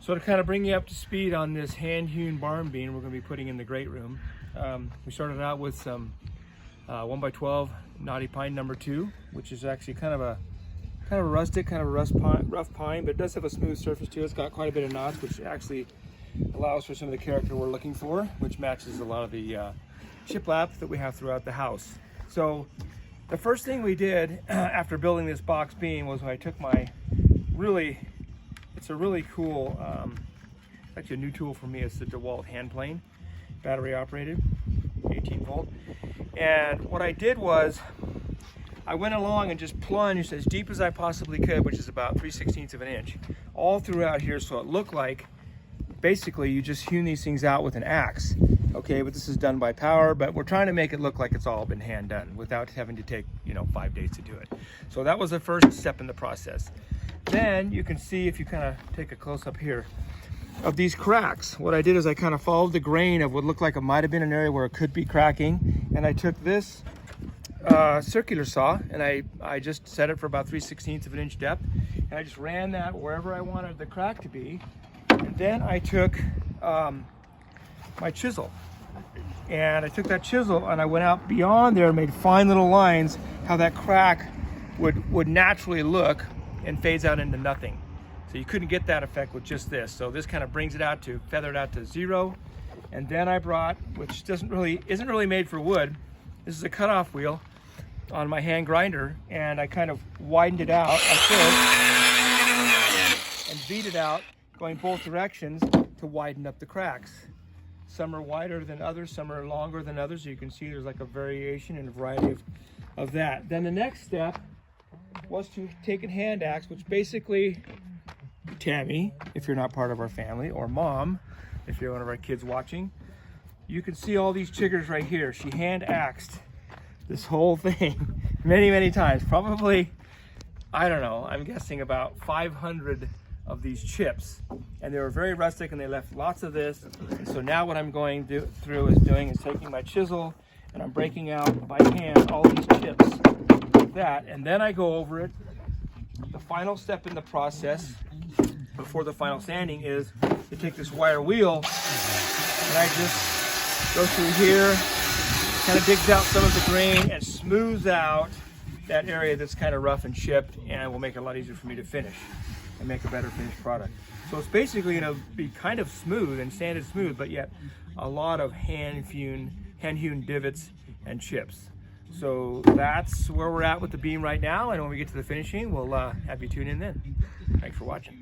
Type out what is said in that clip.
So to kind of bring you up to speed on this hand-hewn barn beam we're going to be putting in the great room, we started out with some 1x12 knotty pine number 2, which is actually kind of a rustic, kind of a rough pine, but it does have a smooth surface to it. It's got quite a bit of knots, which actually allows for some of the character we're looking for, which matches a lot of the shiplap that we have throughout the house. So the first thing we did after building this box beam was I took my it's a really cool, actually a new tool for me. It's the DeWalt hand plane, battery operated, 18 volt. And what I did was I went along and just plunged as deep as I possibly could, which is about 3/16 of an inch, all throughout here, so it looked like basically you just hewn these things out with an axe. Okay, but this is done by power, but we're trying to make it look like it's all been hand done without having to take, 5 days to do it. So that was the first step in the process. Then you can see, if you kind of take a close up here, of these cracks. What I did is I kind of followed the grain of what looked like it might have been an area where it could be cracking, and I took this circular saw and I just set it for about 3/16 of an inch depth, and I just ran that wherever I wanted the crack to be. And then I took my chisel, and I took that chisel and I went out beyond there and made fine little lines, how that crack would naturally look and fades out into nothing. So you couldn't get that effect with just this. So this kind of brings it out to, feathered out to 0. And then I brought, which isn't really made for wood, this is a cutoff wheel on my hand grinder, and I kind of widened it out like this and beat it out going both directions to widen up the cracks. Some are wider than others, some are longer than others. So you can see there's like a variation and a variety of that. Then the next step was to take a hand axe, which basically, Tammy, if you're not part of our family, or Mom, if you're one of our kids watching, you can see all these chiggers right here. She hand axed this whole thing many times. Probably, I don't know, I'm guessing about 500 of these chips. And they were very rustic and they left lots of this. And so now what I'm going through is taking my chisel and I'm breaking out by hand all these chips like that. And then I go over it. The final step in the process before the final sanding is to take this wire wheel and I just go through here, kind of digs out some of the grain and smooths out that area that's kind of rough and chipped, and it will make it a lot easier for me to finish and make a better finished product. So it's basically going to be kind of smooth and sanded smooth, but yet a lot of hand-hewn divots and chips. So that's where we're at with the beam right now, and when we get to the finishing, we'll have you tune in then. Thanks for watching.